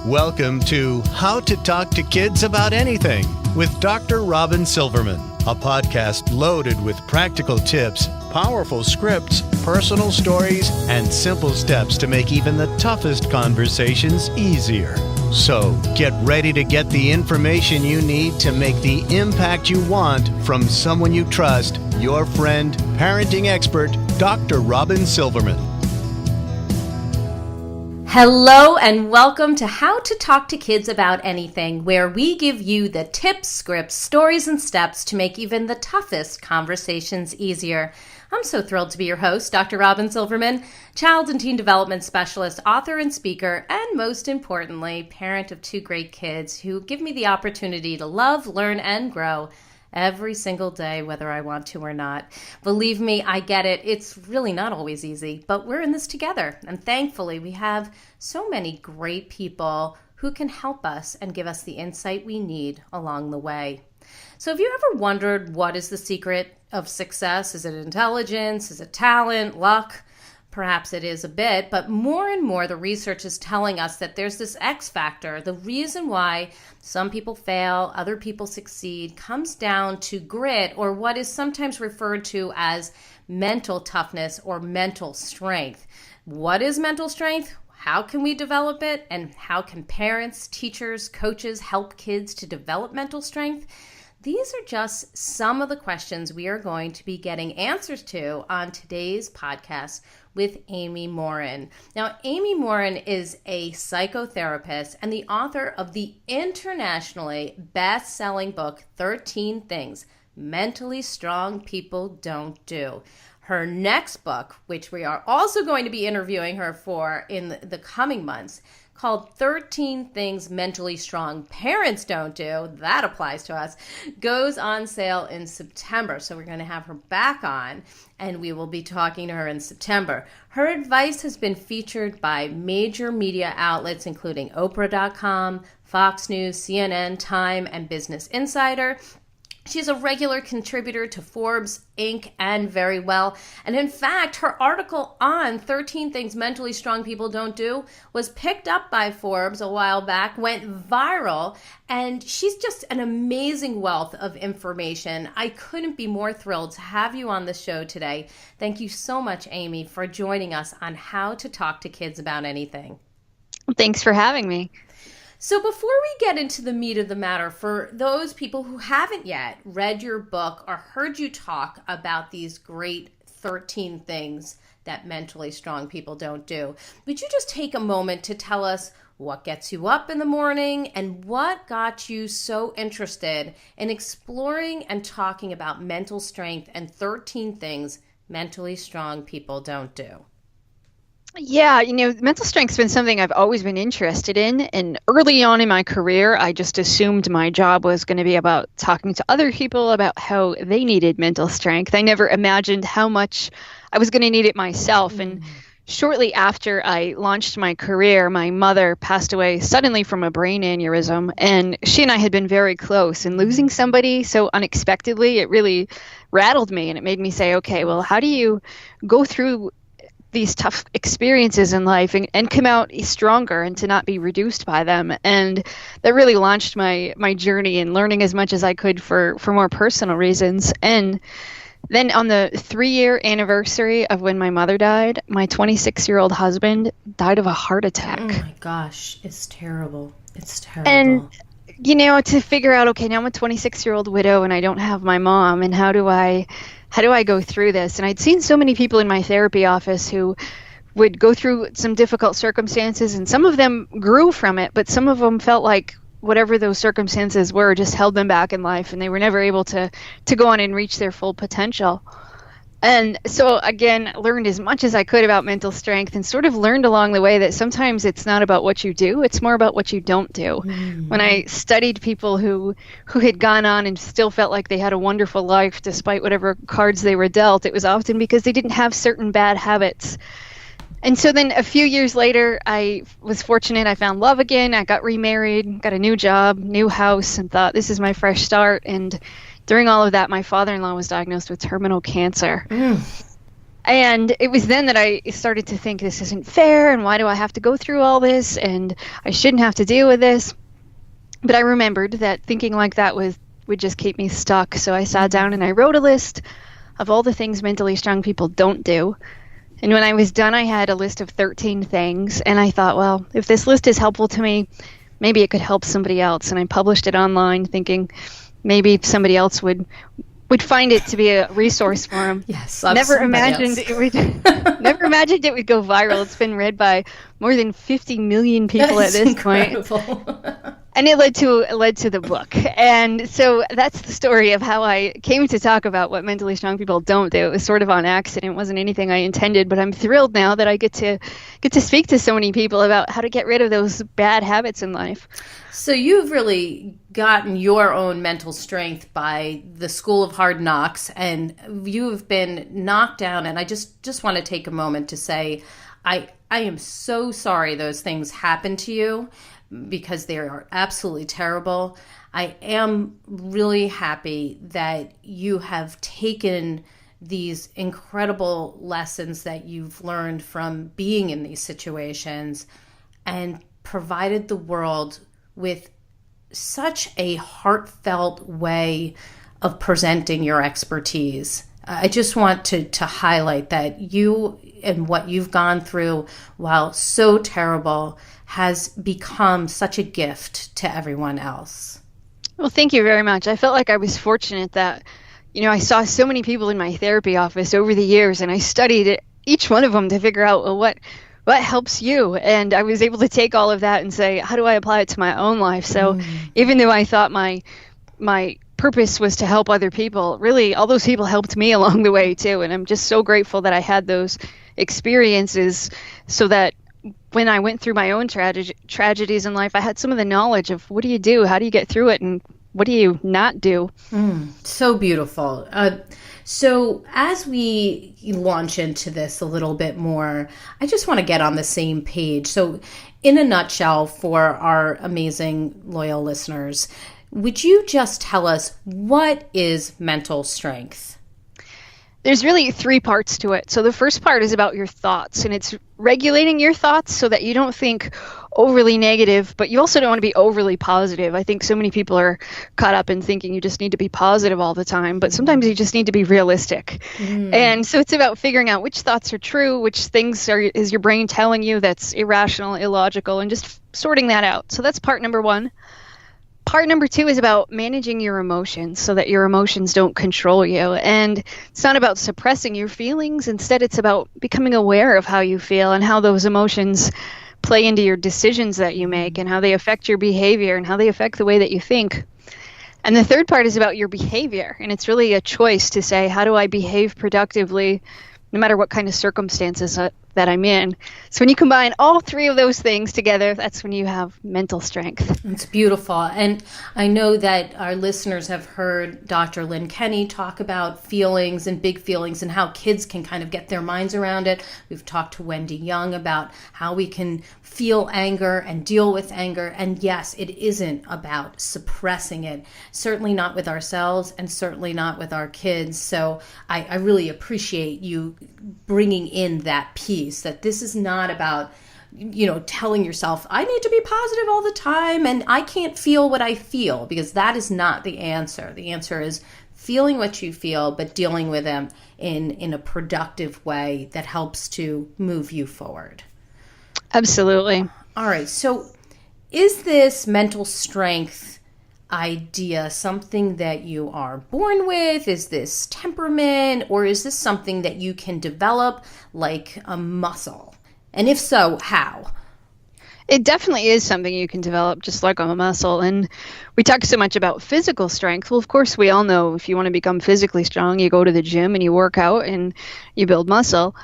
Welcome to How to Talk to Kids About Anything with Dr. Robyn Silverman, a podcast loaded with practical tips, powerful scripts, personal stories, and simple steps to make even the toughest conversations easier. So get ready to get the information you need to make the impact you want from someone you trust, your friend, parenting expert, Dr. Robyn Silverman. Hello and welcome to How to Talk to Kids About Anything, where we give you the tips, scripts, stories, and steps to make even the toughest conversations easier. I'm so thrilled to be your host, Dr. Robyn Silverman, child and teen development specialist, author and speaker, and most importantly, parent of two great kids who give me the opportunity to love, learn, and grow every single day, whether I want to or not. Believe me, I get it. It's really not always easy, but we're in this together. And thankfully, we have so many great people who can help us and give us the insight we need along the way. So have you ever wondered what is the secret of success? Is it intelligence? Is it talent, luck? Perhaps it is a bit, but more and more the research is telling us that there's this X factor. The reason why some people fail, other people succeed, comes down to grit, or what is sometimes referred to as mental toughness or mental strength. What is mental strength? How can we develop it? And how can parents, teachers, coaches help kids to develop mental strength? These are just some of the questions we are going to be getting answers to on today's podcast with Amy Morin. Now, Amy Morin is a psychotherapist and the author of the internationally best-selling book, 13 Things Mentally Strong People Don't Do. Her next book, which we are also going to be interviewing her for in the coming months, called 13 Things Mentally Strong Parents Don't Do, that applies to us, goes on sale in September. So we're going to have her back on, and we will be talking to her in September. Her advice has been featured by major media outlets, including Oprah.com, Fox News, CNN, Time, and Business Insider. She's a regular contributor to Forbes, Inc., and Very Well. And in fact, her article on 13 Things Mentally Strong People Don't Do was picked up by Forbes a while back, went viral, and she's just an amazing wealth of information. I couldn't be more thrilled to have you on the show today. Thank you so much, Amy, for joining us on How to Talk to Kids About Anything. Thanks for having me. So before we get into the meat of the matter, for those people who haven't yet read your book or heard you talk about these great 13 things that mentally strong people don't do, would you just take a moment to tell us what gets you up in the morning and what got you so interested in exploring and talking about mental strength and 13 things mentally strong people don't do? Yeah, mental strength's been something I've always been interested in. And early on in my career, I just assumed my job was going to be about talking to other people about how they needed mental strength. I never imagined how much I was going to need it myself. And shortly after I launched my career, my mother passed away suddenly from a brain aneurysm. And she and I had been very close. And losing somebody so unexpectedly, it really rattled me. And it made me say, okay, well, how do you go through these tough experiences in life and come out stronger and to not be reduced by them? And that really launched my journey in learning as much as I could for more personal reasons. And then on the 3-year anniversary of when my mother died, my 26-year-old husband died of a heart attack. Oh my gosh, it's terrible. It's terrible. And to figure out, okay, now I'm a 26-year-old widow and I don't have my mom, and how do I go through this? And I'd seen so many people in my therapy office who would go through some difficult circumstances, and some of them grew from it, but some of them felt like whatever those circumstances were just held them back in life, and they were never able to go on and reach their full potential. And so, again, learned as much as I could about mental strength, and sort of learned along the way that sometimes it's not about what you do, it's more about what you don't do. When I studied people who had gone on and still felt like they had a wonderful life despite whatever cards they were dealt, it was often because they didn't have certain bad habits. And so then a few years later, I was fortunate. I found love again. I got remarried, got a new job, new house, and thought, this is my fresh start. And during all of that, my father-in-law was diagnosed with terminal cancer. And it was then that I started to think, this isn't fair, and why do I have to go through all this, and I shouldn't have to deal with this. But I remembered that thinking like that would just keep me stuck. So I sat down and I wrote a list of all the things mentally strong people don't do. And when I was done, I had a list of 13 things. And I thought, well, if this list is helpful to me, maybe it could help somebody else. And I published it online thinking maybe somebody else would find it to be a resource for them. Yes, never imagined it would go viral. It's been read by more than 50 million people at this point. And it led to the book. And so that's the story of how I came to talk about what mentally strong people don't do. It was sort of on accident. It wasn't anything I intended, but I'm thrilled now that I get to speak to so many people about how to get rid of those bad habits in life. So you've really gotten your own mental strength by the School of Hard Knocks, and you've been knocked down. And I just want to take a moment to say, I am so sorry those things happened to you, because they are absolutely terrible. I am really happy that you have taken these incredible lessons that you've learned from being in these situations and provided the world with such a heartfelt way of presenting your expertise. I just want to highlight that you and what you've gone through, while so terrible, has become such a gift to everyone else. Well, thank you very much. I felt like I was fortunate that, I saw so many people in my therapy office over the years, and I studied each one of them to figure out, well, what helps you? And I was able to take all of that and say, how do I apply it to my own life? So even though I thought my purpose was to help other people, really all those people helped me along the way too. And I'm just so grateful that I had those experiences, so that when I went through my own tragedies in life, I had some of the knowledge of what do you do, how do you get through it, and what do you not do. So beautiful. So as we launch into this a little bit more, I just want to get on the same page. So in a nutshell, for our amazing loyal listeners, would you just tell us, what is mental strength? There's really 3 parts to it. So the first part is about your thoughts, and it's regulating your thoughts so that you don't think overly negative, but you also don't want to be overly positive. I think so many people are caught up in thinking you just need to be positive all the time, but sometimes you just need to be realistic. And so it's about figuring out which thoughts are true, which things is your brain telling you that's irrational, illogical, and just sorting that out. So that's part number 1. Part number 2 is about managing your emotions so that your emotions don't control you. And it's not about suppressing your feelings. Instead, it's about becoming aware of how you feel and how those emotions play into your decisions that you make, and how they affect your behavior and how they affect the way that you think. And the third part is about your behavior. And it's really a choice to say, how do I behave productively no matter what kind of circumstances that I'm in? So when you combine all 3 of those things together, that's when you have mental strength. It's beautiful. And I know that our listeners have heard Dr. Lynn Kenny talk about feelings and big feelings and how kids can kind of get their minds around it. We've talked to Wendy Young about how we can feel anger and deal with anger. And yes, it isn't about suppressing it, certainly not with ourselves and certainly not with our kids. So I really appreciate you bringing in that piece, that this is not about, telling yourself, I need to be positive all the time and I can't feel what I feel, because that is not the answer. The answer is feeling what you feel, but dealing with them in a productive way that helps to move you forward. Absolutely. All right. So is this mental strength idea something that you are born with? Is this temperament, or is this something that you can develop like a muscle? And if so, how? It definitely is something you can develop just like a muscle. And we talk so much about physical strength. Well, of course, we all know if you want to become physically strong, you go to the gym and you work out and you build muscle.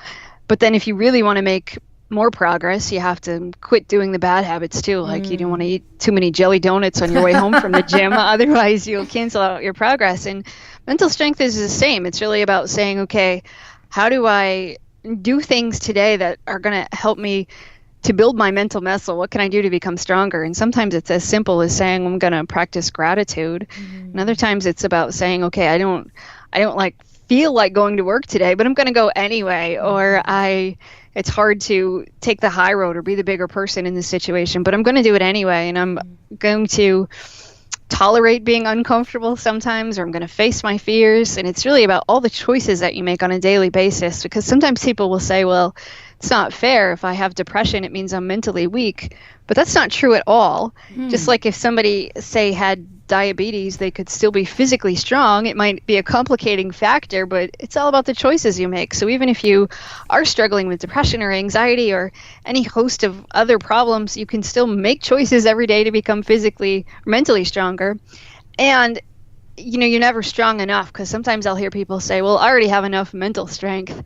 But then if you really want to make more progress, you have to quit doing the bad habits too. Like you don't want to eat too many jelly donuts on your way home from the gym. Otherwise, you'll cancel out your progress. And mental strength is the same. It's really about saying, okay, how do I do things today that are going to help me to build my mental muscle? What can I do to become stronger? And sometimes it's as simple as saying, I'm going to practice gratitude. And other times it's about saying, okay, I don't like feel like going to work today, but I'm going to go anyway. Or it's hard to take the high road or be the bigger person in this situation, but I'm going to do it anyway. And I'm going to tolerate being uncomfortable sometimes, or I'm going to face my fears. And it's really about all the choices that you make on a daily basis, because sometimes people will say, well, it's not fair. If I have depression, it means I'm mentally weak. But that's not true at all. Just like if somebody, say, had diabetes, they could still be physically strong. It might be a complicating factor, but it's all about the choices you make. So even if you are struggling with depression or anxiety or any host of other problems, you can still make choices every day to become physically or mentally stronger. And you're never strong enough, because sometimes I'll hear people say, well, I already have enough mental strength.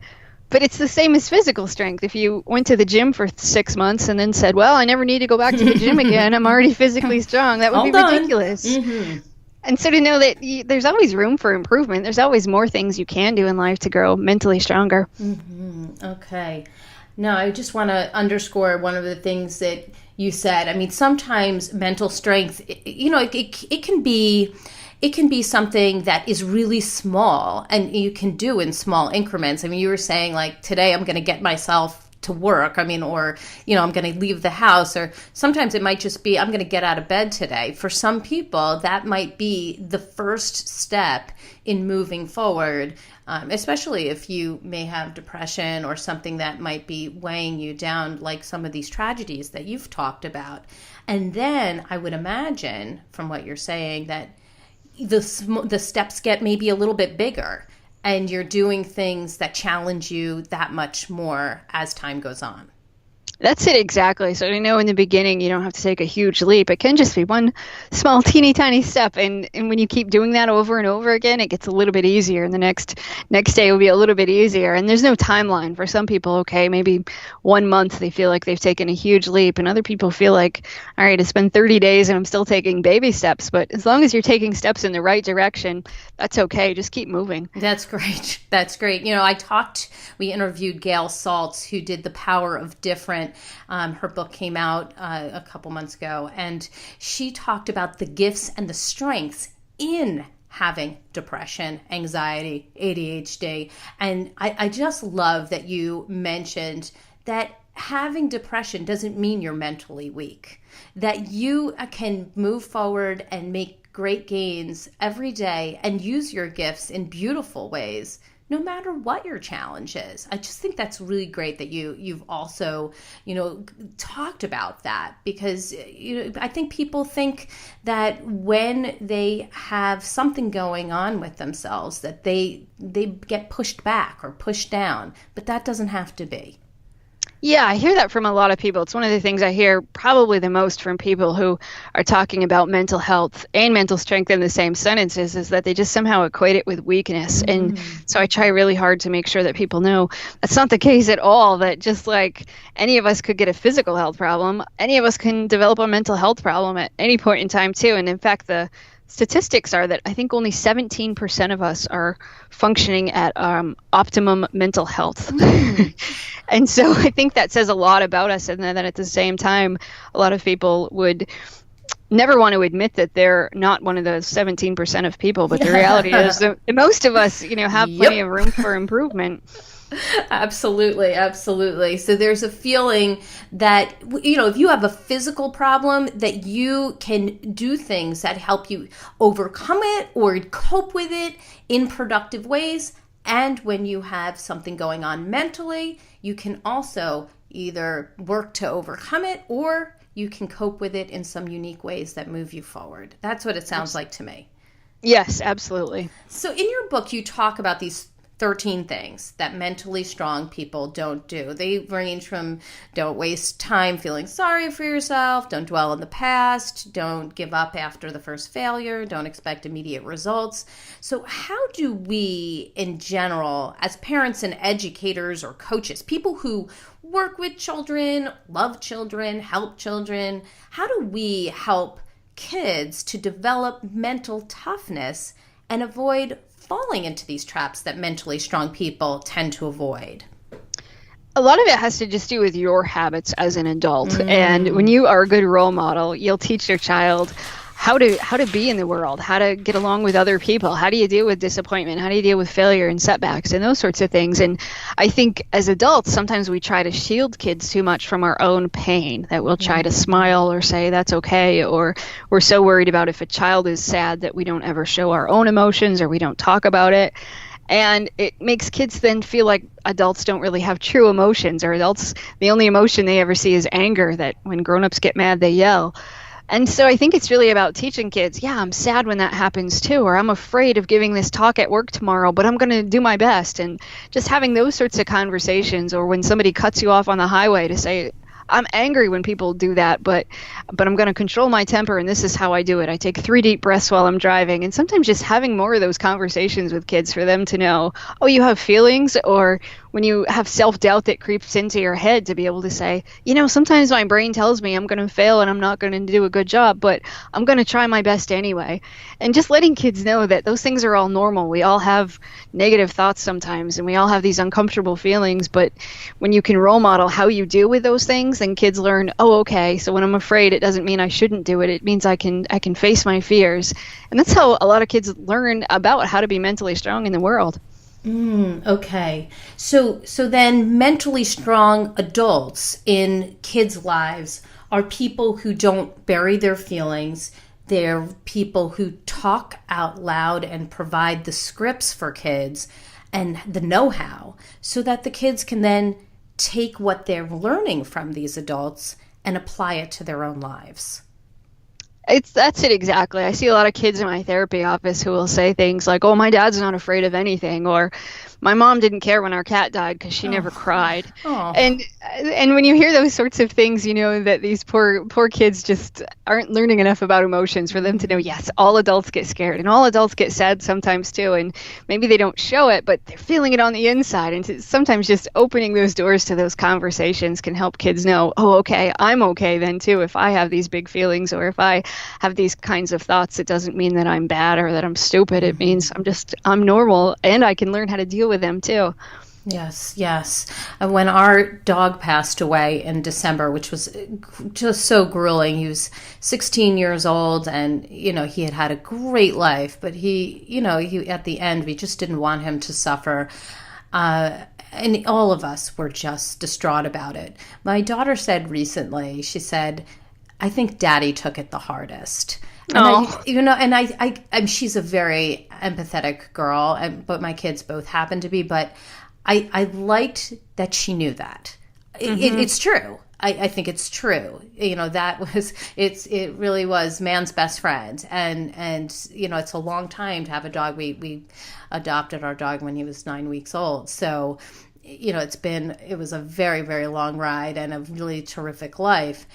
But it's the same as physical strength. If you went to the gym for 6 months and then said, well, I never need to go back to the gym again, I'm already physically strong, that would be ridiculous. And so to know that there's always room for improvement, there's always more things you can do in life to grow mentally stronger. Okay. No, I just want to underscore one of the things that you said. I mean, sometimes mental strength, it can be something that is really small and you can do in small increments. I mean, you were saying like, today I'm going to get myself to work. I mean, or, I'm going to leave the house, or sometimes it might just be, I'm going to get out of bed today. For some people, that might be the first step in moving forward, especially if you may have depression or something that might be weighing you down, like some of these tragedies that you've talked about. And then I would imagine from what you're saying that the steps get maybe a little bit bigger, and you're doing things that challenge you that much more as time goes on. That's it, exactly. So in the beginning, you don't have to take a huge leap. It can just be one small, teeny tiny step. And when you keep doing that over and over again, it gets a little bit easier. And the next day will be a little bit easier. And there's no timeline. For some people, okay, maybe 1 month they feel like they've taken a huge leap. And other people feel like, all right, it's been 30 days and I'm still taking baby steps. But as long as you're taking steps in the right direction, that's okay. Just keep moving. That's great. That's great. We interviewed Gail Saltz, who did The Power of Different. Her book came out a couple months ago, and she talked about the gifts and the strengths in having depression, anxiety, ADHD. And I just love that you mentioned that having depression doesn't mean you're mentally weak, that you can move forward and make great gains every day and use your gifts in beautiful ways, no matter what your challenge is. I just think that's really great that you've also, talked about that, because, I think people think that when they have something going on with themselves that they get pushed back or pushed down, but that doesn't have to be. Yeah, I hear that from a lot of people. It's one of the things I hear probably the most from people who are talking about mental health and mental strength in the same sentences, is that they just somehow equate it with weakness. And so I try really hard to make sure that people know that's not the case at all, that just like any of us could get a physical health problem, any of us can develop a mental health problem at any point in time too. And in fact, the statistics are that I think only 17% of us are functioning at optimum mental health. And so I think that says a lot about us. And then at the same time, a lot of people would never want to admit that they're not one of those 17% of people. But the reality is that most of us, have plenty of room for improvement. Absolutely, absolutely. So there's a feeling that, if you have a physical problem, that you can do things that help you overcome it or cope with it in productive ways. And when you have something going on mentally, you can also either work to overcome it, or you can cope with it in some unique ways that move you forward. That's what it sounds like to me. Yes, absolutely. So in your book, you talk about these 13 things that mentally strong people don't do. They range from don't waste time feeling sorry for yourself, don't dwell in the past, don't give up after the first failure, don't expect immediate results. So how do we, in general, as parents and educators or coaches, people who work with children, love children, help children, how do we help kids to develop mental toughness and avoid falling into these traps that mentally strong people tend to avoid? A lot of it has to just do with your habits as an adult. And when you are a good role model, you'll teach your child how to be in the world, how to get along with other people, how do you deal with disappointment, how do you deal with failure and setbacks and those sorts of things. And I think as adults, sometimes we try to shield kids too much from our own pain, that we'll try to smile or say that's okay, or we're so worried about if a child is sad that we don't ever show our own emotions or we don't talk about it. And it makes kids then feel like adults don't really have true emotions, or adults, the only emotion they ever see is anger, that when grown-ups get mad, they yell. And so I think it's really about teaching kids, yeah, I'm sad when that happens too, or I'm afraid of giving this talk at work tomorrow, but I'm going to do my best. And just having those sorts of conversations, or when somebody cuts you off on the highway, to say, I'm angry when people do that, but I'm going to control my temper, and this is how I do it. I take 3 deep breaths while I'm driving. And sometimes just having more of those conversations with kids for them to know, oh, you have feelings, or when you have self-doubt that creeps into your head, to be able to say, sometimes my brain tells me I'm going to fail and I'm not going to do a good job, but I'm going to try my best anyway. And just letting kids know that those things are all normal. We all have negative thoughts sometimes, and we all have these uncomfortable feelings, but when you can role model how you deal with those things, then kids learn, oh, okay, so when I'm afraid, it doesn't mean I shouldn't do it. It means I can face my fears. And that's how a lot of kids learn about how to be mentally strong in the world. Okay. So then mentally strong adults in kids' lives are people who don't bury their feelings. They're people who talk out loud and provide the scripts for kids and the know-how, so that the kids can then take what they're learning from these adults and apply it to their own lives. That's it exactly. I see a lot of kids in my therapy office who will say things like, oh, my dad's not afraid of anything, or my mom didn't care when our cat died because she never cried. And when you hear those sorts of things, that these poor kids just aren't learning enough about emotions for them to know, yes, all adults get scared and all adults get sad sometimes too. And maybe they don't show it, but they're feeling it on the inside. And sometimes just opening those doors to those conversations can help kids know, oh, okay, I'm okay then too. If I have these big feelings, or if I have these kinds of thoughts, it doesn't mean that I'm bad or that I'm stupid. It means I'm normal, and I can learn how to deal with them too. Yes. When our dog passed away in December, which was just so grueling, he was 16 years old, and he had a great life, but he at the end, we just didn't want him to suffer. And all of us were just distraught about it. My daughter said recently, she said, I think Daddy took it the hardest. And she's a very empathetic girl, but my kids both happen to be. But I liked that she knew that. It's true. I think it's true. It really was man's best friend, and it's a long time to have a dog. We adopted our dog when he was 9 weeks old, so it was a very, very long ride and a really terrific life.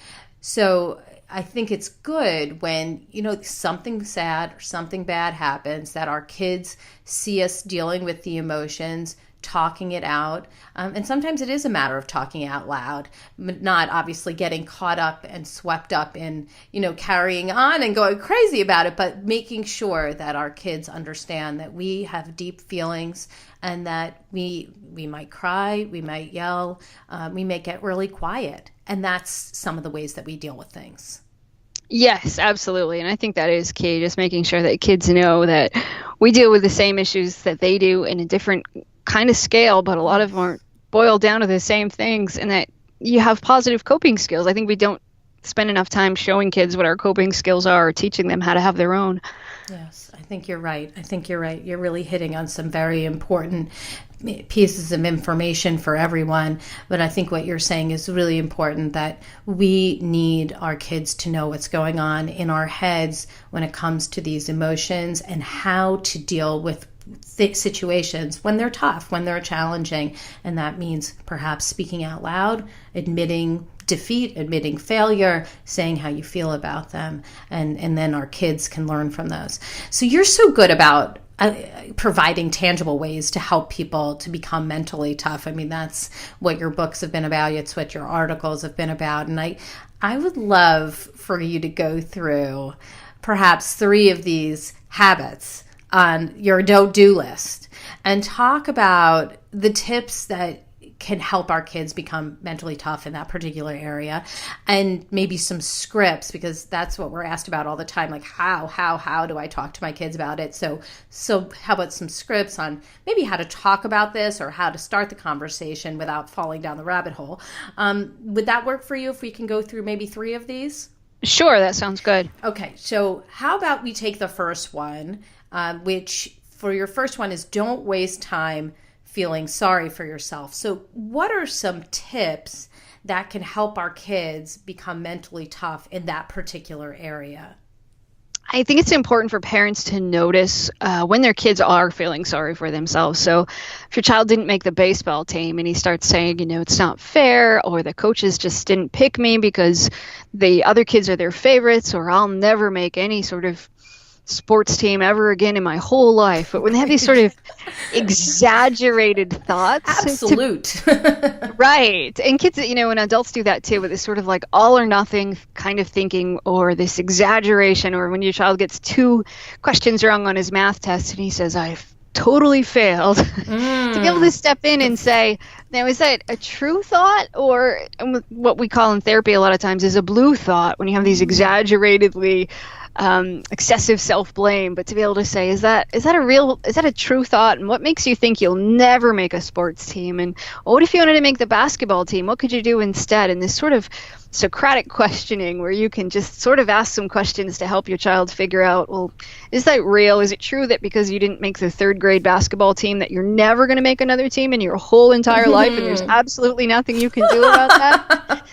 So I think it's good when, something sad or something bad happens, that our kids see us dealing with the emotions, talking it out. And sometimes it is a matter of talking out loud, not obviously getting caught up and swept up in, carrying on and going crazy about it, but making sure that our kids understand that we have deep feelings, and that we might cry, we might yell, we may get really quiet. And that's some of the ways that we deal with things. Yes, absolutely. And I think that is key, just making sure that kids know that we deal with the same issues that they do in a different kind of scale, but a lot of them are boiled down to the same things, and that you have positive coping skills. I think we don't spend enough time showing kids what our coping skills are, or teaching them how to have their own. Yes, I think you're right. You're really hitting on some very important pieces of information for everyone. But I think what you're saying is really important, that we need our kids to know what's going on in our heads when it comes to these emotions, and how to deal with situations when they're tough, when they're challenging. And that means perhaps speaking out loud, admitting defeat, admitting failure, saying how you feel about them, and then our kids can learn from those. So you're so good about providing tangible ways to help people to become mentally tough. I mean, that's what your books have been about. It's what your articles have been about. And I would love for you to go through perhaps 3 of these habits on your don't-do list, and talk about the tips that can help our kids become mentally tough in that particular area, and maybe some scripts, because that's what we're asked about all the time. Like, how do I talk to my kids about it? So how about some scripts on maybe how to talk about this or how to start the conversation without falling down the rabbit hole? Would that work for you if we can go through maybe 3 of these? Sure, that sounds good. Okay, so how about we take the first one, which for your first one is don't waste time feeling sorry for yourself. So what are some tips that can help our kids become mentally tough in that particular area? I think it's important for parents to notice when their kids are feeling sorry for themselves. So if your child didn't make the baseball team and he starts saying, it's not fair, or the coaches just didn't pick me because the other kids are their favorites, or I'll never make any sort of sports team ever again in my whole life. But when they have these sort of exaggerated thoughts. Absolute. Right. And kids, and adults do that too, with this sort of like all or nothing kind of thinking, or this exaggeration, or when your child gets 2 questions wrong on his math test and he says, I've totally failed, to be able to step in and say, now, is that a true thought, or what we call in therapy a lot of times is a blue thought, when you have these exaggeratedly excessive self-blame, but to be able to say, is that a true thought, and what makes you think you'll never make a sports team, and what if you wanted to make the basketball team, what could you do instead? And this sort of Socratic questioning, where you can just sort of ask some questions to help your child figure out, well, is that real? Is it true that because you didn't make the 3rd grade basketball team that you're never going to make another team in your whole entire life, and there's absolutely nothing you can do about that?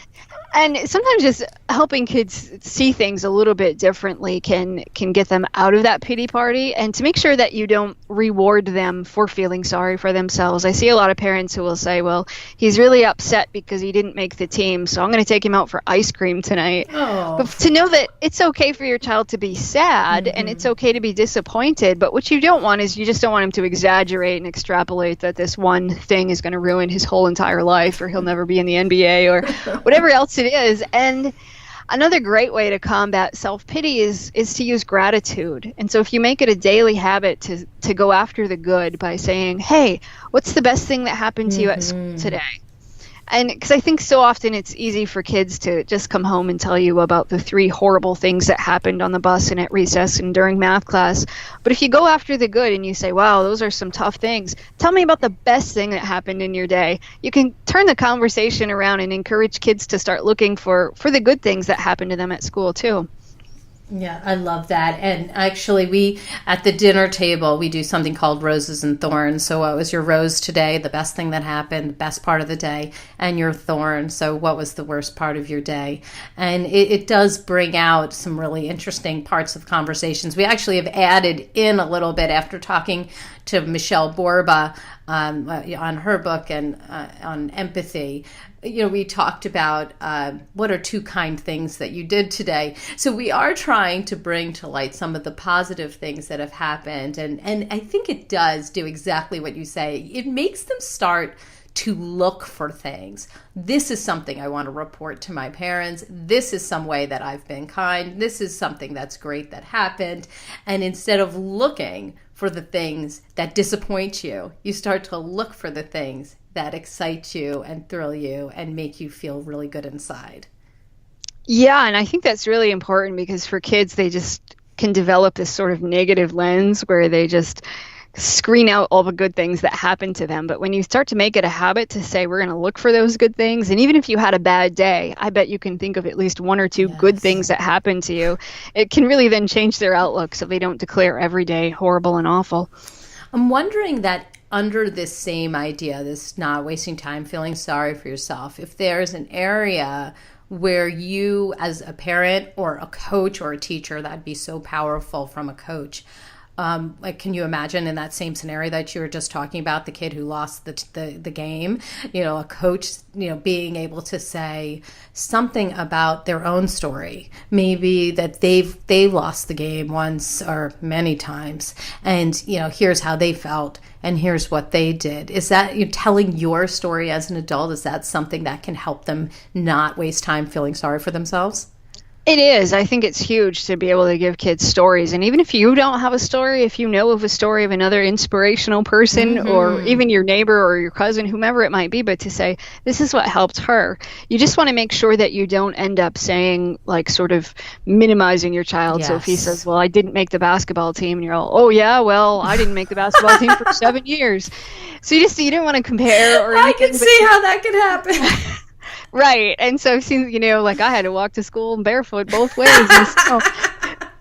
And sometimes just helping kids see things a little bit differently can get them out of that pity party, and to make sure that you don't reward them for feeling sorry for themselves. I see a lot of parents who will say, well, he's really upset because he didn't make the team, so I'm going to take him out for ice cream tonight. Oh. But to know that it's okay for your child to be sad, and it's okay to be disappointed, but what you don't want is, you just don't want him to exaggerate and extrapolate that this one thing is going to ruin his whole entire life, or he'll never be in the NBA, or whatever else it is. And another great way to combat self-pity is to use gratitude. And so if you make it a daily habit to go after the good by saying, hey, what's the best thing that happened to you at school today? And because I think so often it's easy for kids to just come home and tell you about the 3 horrible things that happened on the bus and at recess and during math class. But if you go after the good and you say, wow, those are some tough things, tell me about the best thing that happened in your day. You can turn the conversation around and encourage kids to start looking for the good things that happened to them at school too. Yeah, I love that. And actually, we, at the dinner table, we do something called roses and thorns. So what was your rose today, the best thing that happened, the best part of the day, and your thorn, so what was the worst part of your day? And it does bring out some really interesting parts of conversations. We actually have added in a little bit after talking to Michelle Borba on her book and on empathy. We talked about what are 2 kind things that you did today. So we are trying to bring to light some of the positive things that have happened. And I think it does do exactly what you say. It makes them start to look for things. This is something I want to report to my parents. This is some way that I've been kind. This is something that's great that happened. And instead of looking for the things that disappoint you, you start to look for the things that excite you and thrill you and make you feel really good inside. Yeah, and I think that's really important, because for kids, they just can develop this sort of negative lens where they just screen out all the good things that happen to them. But when you start to make it a habit to say, we're going to look for those good things, and even if you had a bad day, I bet you can think of at least 1 or 2 good things that happened to you. It can really then change their outlook so they don't declare every day horrible and awful. I'm wondering that under this same idea, this not wasting time feeling sorry for yourself, if there's an area where you as a parent or a coach or a teacher, that'd be so powerful from a coach. Can you imagine in that same scenario that you were just talking about, the kid who lost the game, a coach, being able to say something about their own story, maybe that they lost the game once or many times, and here's how they felt and here's what they did. Is that you telling your story as an adult? Is that something that can help them not waste time feeling sorry for themselves? It is. I think it's huge to be able to give kids stories. And even if you don't have a story, if you know of a story of another inspirational person or Mm-hmm. even your neighbor or your cousin, whomever it might be, but to say, this is what helped her, you just want to make sure that you don't end up saying, like, sort of minimizing your child. So if he says, Yes. well, I didn't make the basketball team, and you're all, oh, yeah, well, I didn't make the basketball team for 7 years. So you don't want to compare or I can anything. see how that could happen. Right. And so I've seen, like I had to walk to school barefoot both ways in snow.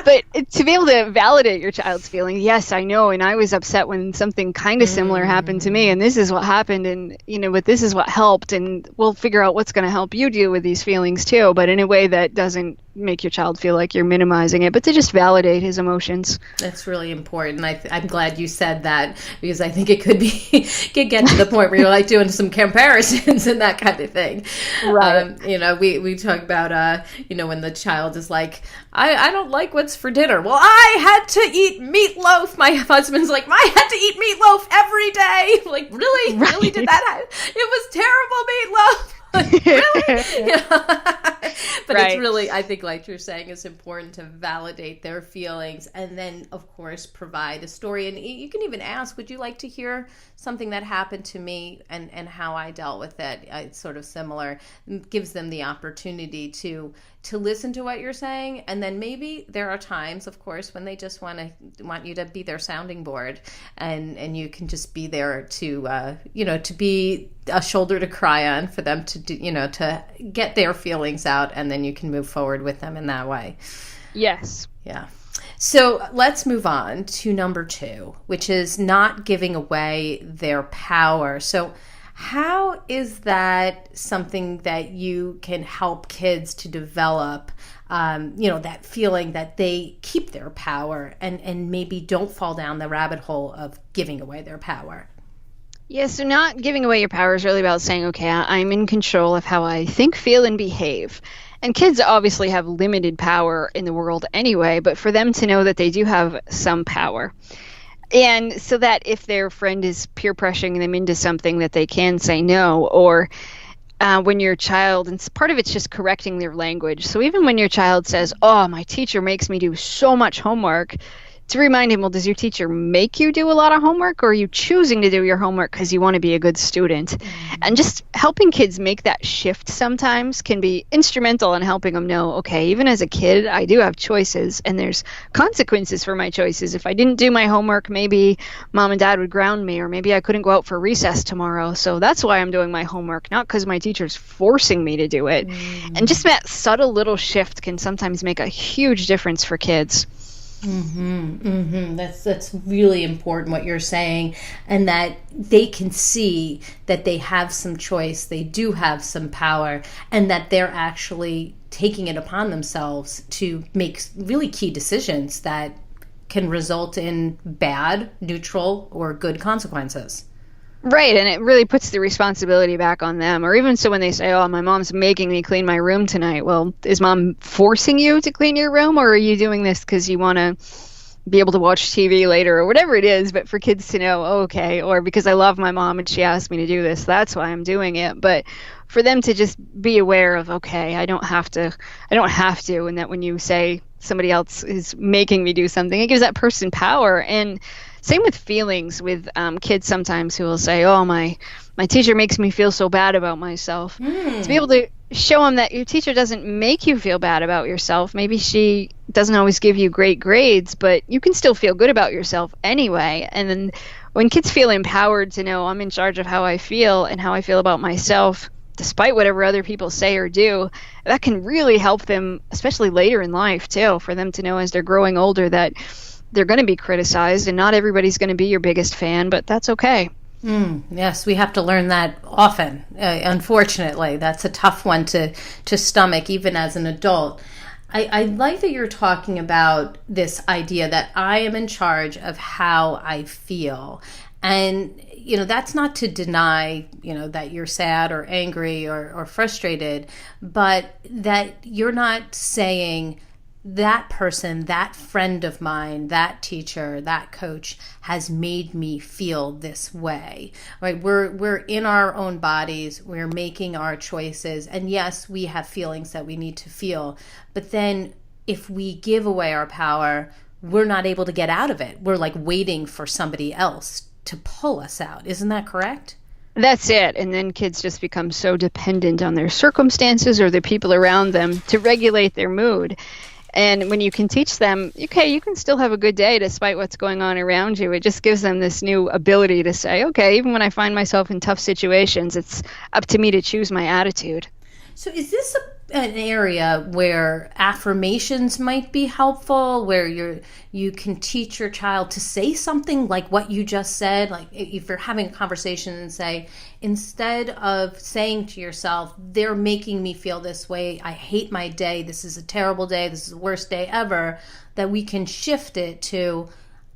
But to be able to validate your child's feelings, yes, I know, and I was upset when something kind of similar happened to me, and this is what happened, and but this is what helped, and we'll figure out what's going to help you deal with these feelings too, but in a way that doesn't make your child feel like you're minimizing it, but to just validate his emotions. That's really important. I'm glad you said that, because I think it could get to the point where you're like doing some comparisons and that kind of thing. Right. We talk about when the child is like, I don't like what's for dinner. Well, I had to eat meatloaf. My husband's like, I had to eat meatloaf every day. Like, really? Right. Really did that? It was terrible meatloaf. Really? But Right. it's really, I think, like you're saying, it's important to validate their feelings and then, of course, provide a story. And you can even ask, would you like to hear something that happened to me and how I dealt with it? It's sort of similar. It gives them the opportunity to listen to what you're saying. And then maybe there are times, of course, when they just want you to be their sounding board, and you can just be there to to be a shoulder to cry on for them to do, to get their feelings out, and then you can move forward with them in that way. Yes. Yeah. So let's move on to number 2, which is not giving away their power. So how is that something that you can help kids to develop, that feeling that they keep their power and maybe don't fall down the rabbit hole of giving away their power? Yeah, so not giving away your power is really about saying, okay, I'm in control of how I think, feel, and behave. And kids obviously have limited power in the world anyway, but for them to know that they do have some power. And so that if their friend is peer pressuring them into something, that they can say no, or when your child, and part of it's just correcting their language. So even when your child says, oh, my teacher makes me do so much homework, to remind him, well, does your teacher make you do a lot of homework, or are you choosing to do your homework because you want to be a good student? And just helping kids make that shift sometimes can be instrumental in helping them know, okay, even as a kid, I do have choices, and there's consequences for my choices. If I didn't do my homework, maybe mom and dad would ground me, or maybe I couldn't go out for recess tomorrow. So that's why I'm doing my homework, not because my teacher's forcing me to do it. And just that subtle little shift can sometimes make a huge difference for kids. That's really important what you're saying, and that they can see that they have some choice, they do have some power, and that they're actually taking it upon themselves to make really key decisions that can result in bad, neutral, or good consequences. Right, and it really puts the responsibility back on them. Or even so when they say, oh, my mom's making me clean my room tonight. Well, is mom forcing you to clean your room, or are you doing this because you want to be able to watch TV later, or whatever it is? But for kids to know, oh, okay, or because I love my mom and she asked me to do this, that's why I'm doing it. But for them to just be aware of, okay, I don't have to, and that when you say somebody else is making me do something, it gives that person power. And same with feelings with kids sometimes who will say, oh, my teacher makes me feel so bad about myself. To be able to show them that your teacher doesn't make you feel bad about yourself. Maybe she doesn't always give you great grades, but you can still feel good about yourself anyway. And then when kids feel empowered to know I'm in charge of how I feel and how I feel about myself, despite whatever other people say or do, that can really help them, especially later in life too, for them to know as they're growing older that they're going to be criticized and not everybody's going to be your biggest fan, but that's okay. Yes, we have to learn that often. Unfortunately, that's a tough one to stomach even as an adult. I like that you're talking about this idea that I am in charge of how I feel. And, that's not to deny, that you're sad or angry or frustrated, but that you're not saying, that person, that friend of mine, that teacher, that coach has made me feel this way, right? We're in our own bodies. We're making our choices. And yes, we have feelings that we need to feel. But then if we give away our power, we're not able to get out of it. We're like waiting for somebody else to pull us out. Isn't that correct? That's it. And then kids just become so dependent on their circumstances or the people around them to regulate their mood. And when you can teach them, okay, you can still have a good day despite what's going on around you, it just gives them this new ability to say, okay, even when I find myself in tough situations, it's up to me to choose my attitude. So is this an area where affirmations might be helpful, where you can teach your child to say something like what you just said? Like if you're having a conversation and say, instead of saying to yourself, they're making me feel this way, I hate my day, this is a terrible day, this is the worst day ever, that we can shift it to,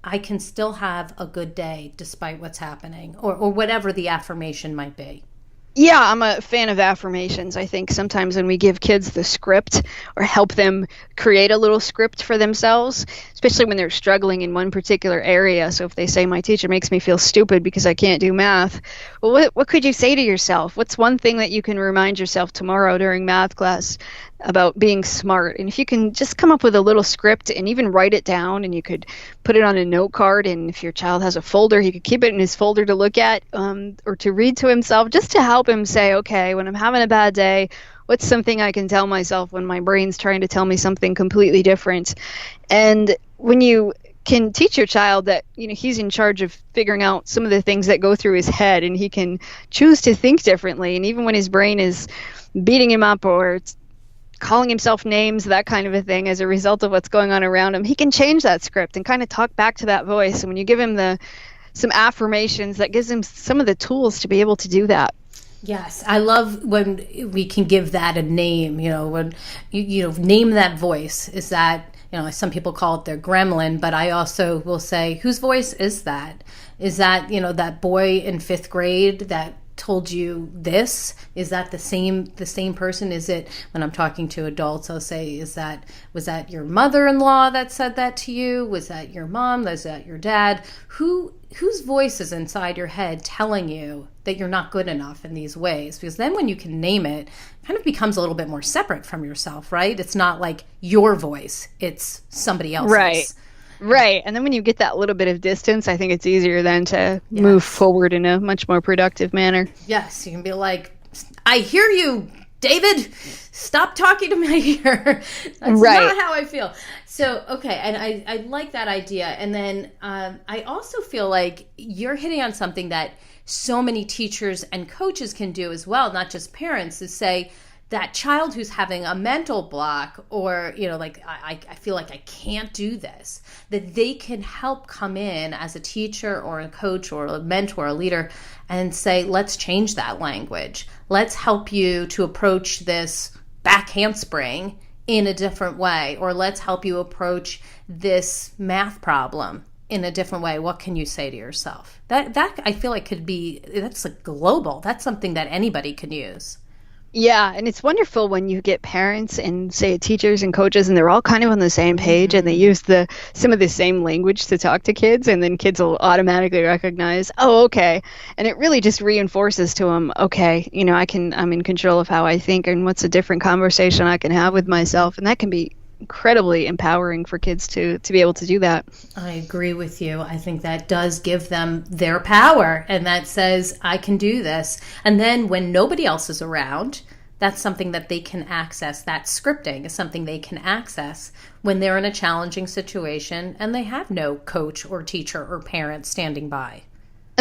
I can still have a good day despite what's happening, or whatever the affirmation might be. Yeah, I'm a fan of affirmations. I think sometimes when we give kids the script or help them create a little script for themselves, especially when they're struggling in one particular area. So if they say, my teacher makes me feel stupid because I can't do math, well, what could you say to yourself? What's one thing that you can remind yourself tomorrow during math class about being smart? And if you can just come up with a little script and even write it down, and you could put it on a note card, and if your child has a folder, he could keep it in his folder to look at or to read to himself, just to help him say, okay, when I'm having a bad day, what's something I can tell myself when my brain's trying to tell me something completely different? And when you can teach your child that, he's in charge of figuring out some of the things that go through his head, and he can choose to think differently, and even when his brain is beating him up or calling himself names, that kind of a thing, as a result of what's going on around him, he can change that script and kind of talk back to that voice. And when you give him some affirmations, that gives him some of the tools to be able to do that. Yes, I love when we can give that a name. When you name that voice. Is that, some people call it their gremlin, but I also will say, whose voice is that? Is that, that boy in 5th grade that told you this? Is that the same person? Is it, when I'm talking to adults, I'll say, was that your mother-in-law that said that to you? Was that your mom? Was that your dad? Whose voice is inside your head telling you that you're not good enough in these ways? Because then when you can name it, it kind of becomes a little bit more separate from yourself, right? It's not like your voice, it's somebody else's. Right. And then when you get that little bit of distance, I think it's easier then to move forward in a much more productive manner. Yes. You can be like, I hear you, David. Stop talking to my ear. That's not how I feel. So, okay. And I like that idea. And then I also feel like you're hitting on something that so many teachers and coaches can do as well, not just parents, is say, that child who's having a mental block, or, I feel like I can't do this, that they can help come in as a teacher or a coach or a mentor, a leader, and say, let's change that language. Let's help you to approach this back handspring in a different way, or let's help you approach this math problem in a different way. What can you say to yourself? That I feel like that's global. That's something that anybody can use. Yeah, and it's wonderful when you get parents and, say, teachers and coaches, and they're all kind of on the same page, and they use some of the same language to talk to kids, and then kids will automatically recognize, oh, okay. And it really just reinforces to them, okay, I'm in control of how I think, and what's a different conversation I can have with myself, and that can be incredibly empowering for kids to be able to do that. I agree with you. I think that does give them their power, and that says, I can do this. And then when nobody else is around, that's something that they can access. That scripting is something they can access when they're in a challenging situation and they have no coach or teacher or parent standing by.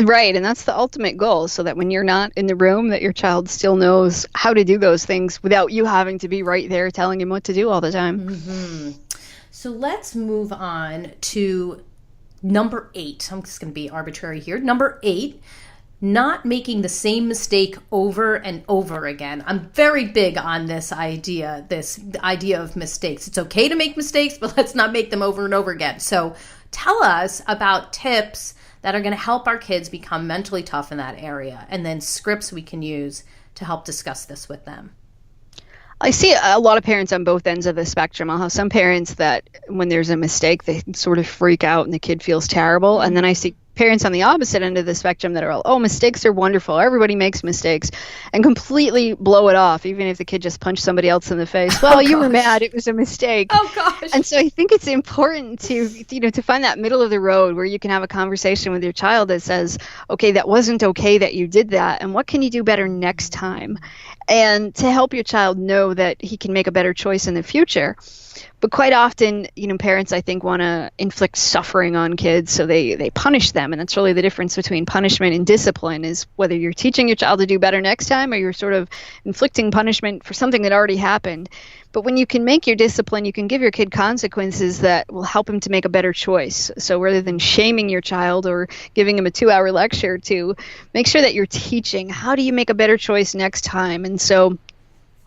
Right, and that's the ultimate goal, so that when you're not in the room, that your child still knows how to do those things without you having to be right there telling him what to do all the time. Mm-hmm. So let's move on to number 8. I'm just going to be arbitrary here. Number 8, not making the same mistake over and over again. I'm very big on this idea of mistakes. It's okay to make mistakes, but let's not make them over and over again. So tell us about tips that are going to help our kids become mentally tough in that area, and then scripts we can use to help discuss this with them. I see a lot of parents on both ends of the spectrum. I'll have some parents that when there's a mistake, they sort of freak out and the kid feels terrible. And then I see parents on the opposite end of the spectrum that are all, oh, mistakes are wonderful. Everybody makes mistakes, and completely blow it off, even if the kid just punched somebody else in the face. Well, you were mad. It was a mistake. Oh, gosh. And so I think it's important to, to find that middle of the road where you can have a conversation with your child that says, okay, that wasn't okay that you did that. And what can you do better next time? And to help your child know that he can make a better choice in the future. But quite often, parents, I think, want to inflict suffering on kids, so they punish them. And that's really the difference between punishment and discipline, is whether you're teaching your child to do better next time or you're sort of inflicting punishment for something that already happened. But when you can make your discipline, you can give your kid consequences that will help him to make a better choice. So rather than shaming your child or giving him a 2-hour lecture, to make sure that you're teaching, how do you make a better choice next time? And so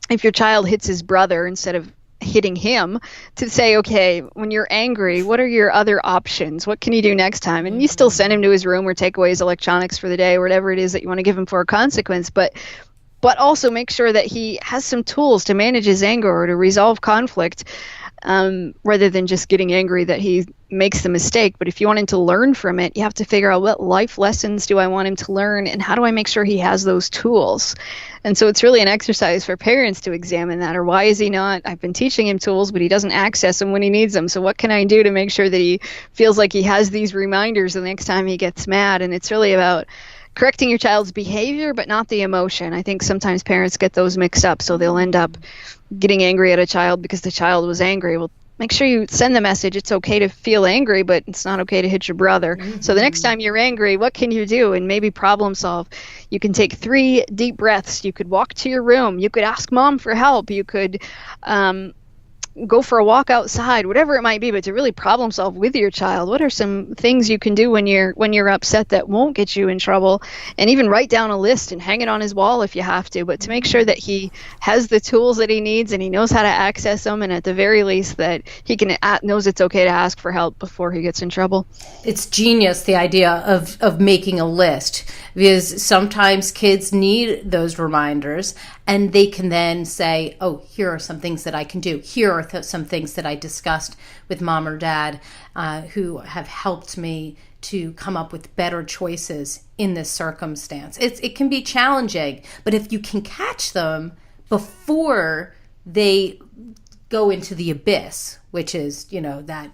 if your child hits his brother instead of hitting him, to say, okay, when you're angry, what are your other options? What can you do next time? And you still send him to his room or take away his electronics for the day or whatever it is that you want to give him for a consequence. But also make sure that he has some tools to manage his anger or to resolve conflict, rather than just getting angry that he makes the mistake. But if you want him to learn from it, you have to figure out, what life lessons do I want him to learn, and how do I make sure he has those tools? And so it's really an exercise for parents to examine that. Or why is he not? I've been teaching him tools, but he doesn't access them when he needs them. So what can I do to make sure that he feels like he has these reminders the next time he gets mad? And it's really about correcting your child's behavior, but not the emotion. I think sometimes parents get those mixed up, so they'll end up getting angry at a child because the child was angry. Well, make sure you send the message, it's okay to feel angry, but it's not okay to hit your brother. Mm-hmm. So the next time you're angry, what can you do? And maybe problem solve. You can take 3 deep breaths. You could walk to your room. You could ask mom for help. You could go for a walk outside, whatever it might be, but to really problem solve with your child. What are some things you can do when you're upset that won't get you in trouble? And even write down a list and hang it on his wall if you have to, but to make sure that he has the tools that he needs and he knows how to access them, and at the very least that he knows it's okay to ask for help before he gets in trouble. It's genius, the idea of making a list, because sometimes kids need those reminders, and they can then say, oh, here are some things that I can do. Here are some things that I discussed with mom or dad who have helped me to come up with better choices in this circumstance. It can be challenging, but if you can catch them before they go into the abyss, which is, that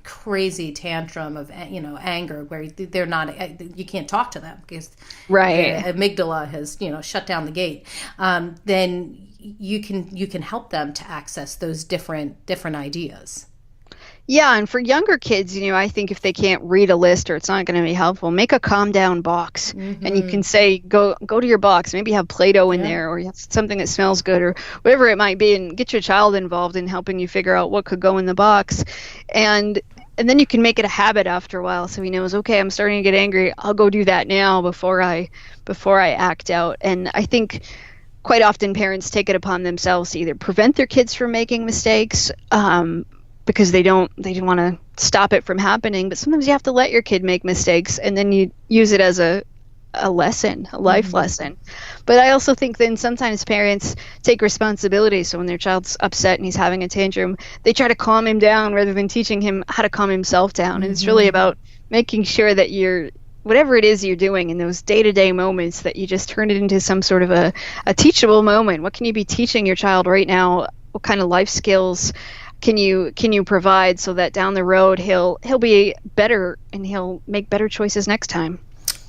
crazy tantrum of anger where they're not, you can't talk to them because right, the amygdala has shut down the gate, then you can help them to access those different ideas. Yeah, and for younger kids, I think if they can't read a list or it's not going to be helpful, make a calm down box. Mm-hmm. And you can say, go to your box, maybe have Play-Doh in there, or you have something that smells good, or whatever it might be, and get your child involved in helping you figure out what could go in the box. And then you can make it a habit after a while, so he knows, okay, I'm starting to get angry, I'll go do that now before I act out. And I think quite often parents take it upon themselves to either prevent their kids from making mistakes, because they don't want to stop it from happening. But sometimes you have to let your kid make mistakes, and then you use it as a lesson, a life mm-hmm. lesson. But I also think then sometimes parents take responsibility. So when their child's upset and he's having a tantrum, they try to calm him down rather than teaching him how to calm himself down. Mm-hmm. And it's really about making sure that whatever it is you're doing in those day-to-day moments, that you just turn it into some sort of a teachable moment. What can you be teaching your child right now? What kind of life skills can you provide so that down the road he'll be better and he'll make better choices next time?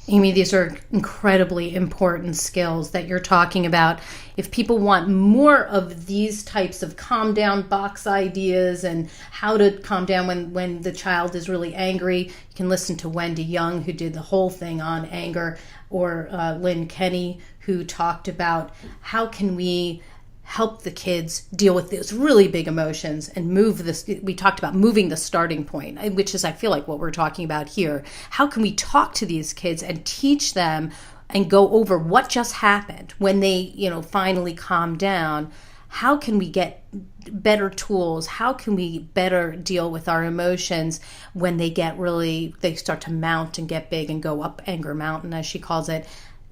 Amy, these are incredibly important skills that you're talking about. If people want more of these types of calm down box ideas and how to calm down when the child is really angry, you can listen to Wendy Young, who did the whole thing on anger, or Lynn Kenny, who talked about how can we help the kids deal with those really big emotions and move this. We talked about moving the starting point, which is, I feel like, what we're talking about here. How can we talk to these kids and teach them and go over what just happened when they, finally calm down? How can we get better tools? How can we better deal with our emotions when they start to mount and get big and go up anger mountain, as she calls it?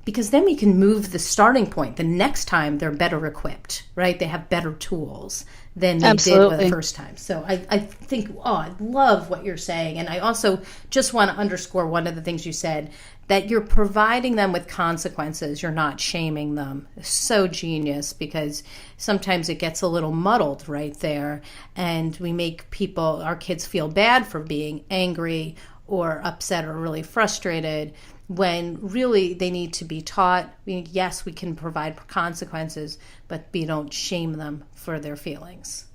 because then we can move the starting point. The next time they're better equipped, right? They have better tools than they did the first time. So I think, I love what you're saying. And I also just want to underscore one of the things you said, that you're providing them with consequences. You're not shaming them. It's so genius, because sometimes it gets a little muddled right there. And we make our kids feel bad for being angry or upset or really frustrated, when really they need to be taught. Yes, we can provide consequences, but we don't shame them for their feelings.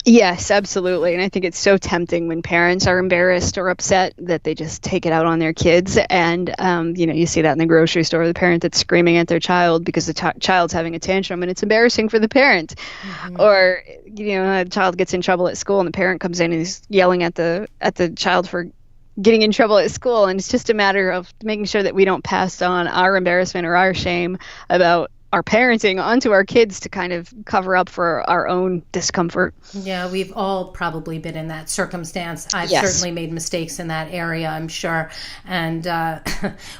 Yes, absolutely. And I think it's so tempting when parents are embarrassed or upset that they just take it out on their kids. And, you see that in the grocery store, the parent that's screaming at their child because the child's having a tantrum, and it's embarrassing for the parent. Mm-hmm. Or, a child gets in trouble at school and the parent comes in and is yelling at the child for getting in trouble at school. And it's just a matter of making sure that we don't pass on our embarrassment or our shame about our parenting onto our kids to kind of cover up for our own discomfort. Yeah, we've all probably been in that circumstance. I've certainly made mistakes in that area, I'm sure. And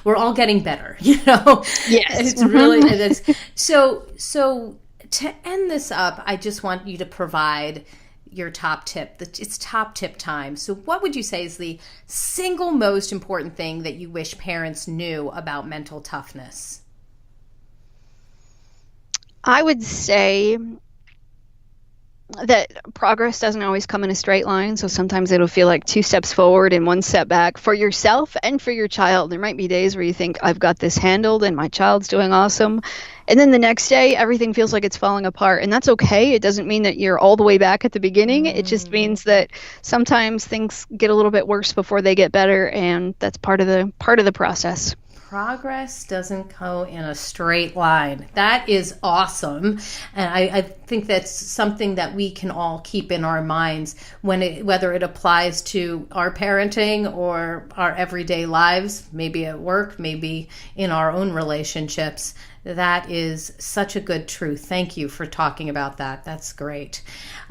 we're all getting better, Yes. It's really, So to end this up, I just want you to provide your top tip. It's top tip time. So what would you say is the single most important thing that you wish parents knew about mental toughness? I would say that progress doesn't always come in a straight line. So sometimes it'll feel like 2 steps forward and 1 step back for yourself and for your child. There might be days where you think, I've got this handled and my child's doing awesome. And then the next day, everything feels like it's falling apart. And that's okay. It doesn't mean that you're all the way back at the beginning. It just means that sometimes things get a little bit worse before they get better. And that's part of the process. Progress doesn't go in a straight line. That is awesome. And I think that's something that we can all keep in our minds whether it applies to our parenting or our everyday lives, maybe at work, maybe in our own relationships. That is such a good truth. Thank you for talking about that. That's great.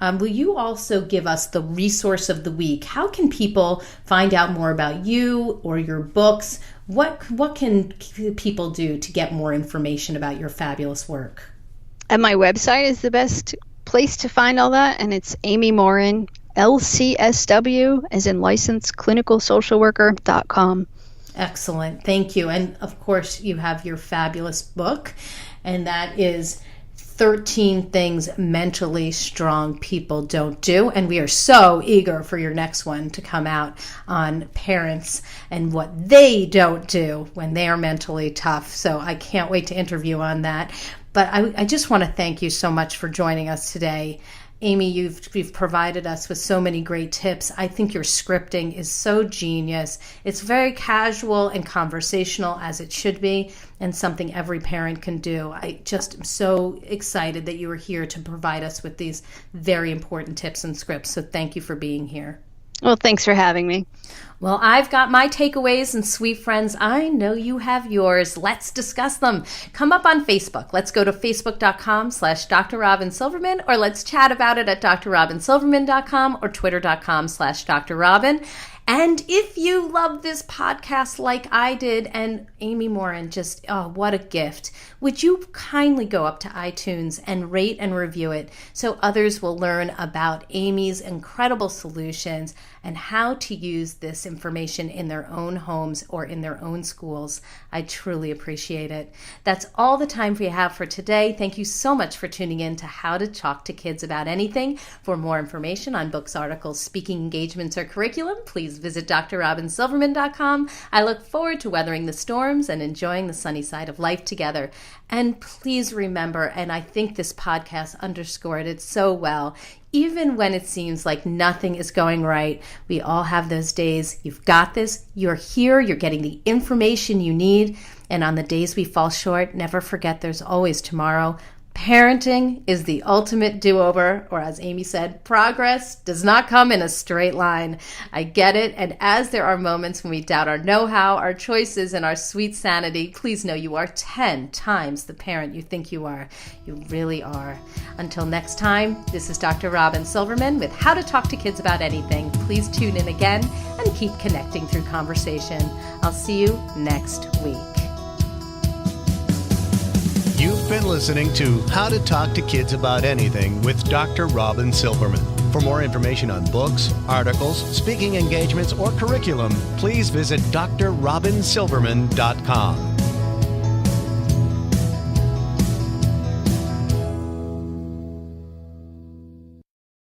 Will you also give us the resource of the week? How can people find out more about you or your books? What can people do to get more information about your fabulous work? And my website is the best place to find all that. And it's Amy Morin, LCSW, as in licensed clinical social worker.com. Excellent. Thank you. And of course, you have your fabulous book, and that is 13 Things Mentally Strong People Don't Do. And we are so eager for your next one to come out on parents and what they don't do when they are mentally tough. So I can't wait to interview on that. But I just want to thank you so much for joining us today. Amy, you've provided us with so many great tips. I think your scripting is so genius. It's very casual and conversational, as it should be, and something every parent can do. I just am so excited that you were here to provide us with these very important tips and scripts. So thank you for being here. Well, thanks for having me. Well, I've got my takeaways, and sweet friends, I know you have yours. Let's discuss them. Come up on Facebook. Let's go to facebook.com/Dr. Robyn Silverman, or let's chat about it at drrobynsilverman.com or twitter.com/Dr. Robyn. And if you love this podcast like I did, and Amy Morin, just, what a gift. Would you kindly go up to iTunes and rate and review it so others will learn about Amy's incredible solutions and how to use this information in their own homes or in their own schools. I truly appreciate it. That's all the time we have for today. Thank you so much for tuning in to How to Talk to Kids About Anything. For more information on books, articles, speaking engagements, or curriculum, please visit drrobynsilverman.com. I look forward to weathering the storms and enjoying the sunny side of life together. And please remember, and I think this podcast underscored it so well, even when it seems like nothing is going right, we all have those days. You've got this. You're here. You're getting the information you need. And on the days we fall short, never forget there's always tomorrow. Parenting is the ultimate do-over, or as Amy said, progress does not come in a straight line. I get it, and as there are moments when we doubt our know-how, our choices, and our sweet sanity, please know you are 10 times the parent you think you are. You really are. Until next time, this is Dr. Robyn Silverman with How to Talk to Kids About Anything. Please tune in again and keep connecting through conversation. I'll see you next week. You've been listening to How to Talk to Kids About Anything with Dr. Robyn Silverman. For more information on books, articles, speaking engagements, or curriculum, please visit drrobynsilverman.com.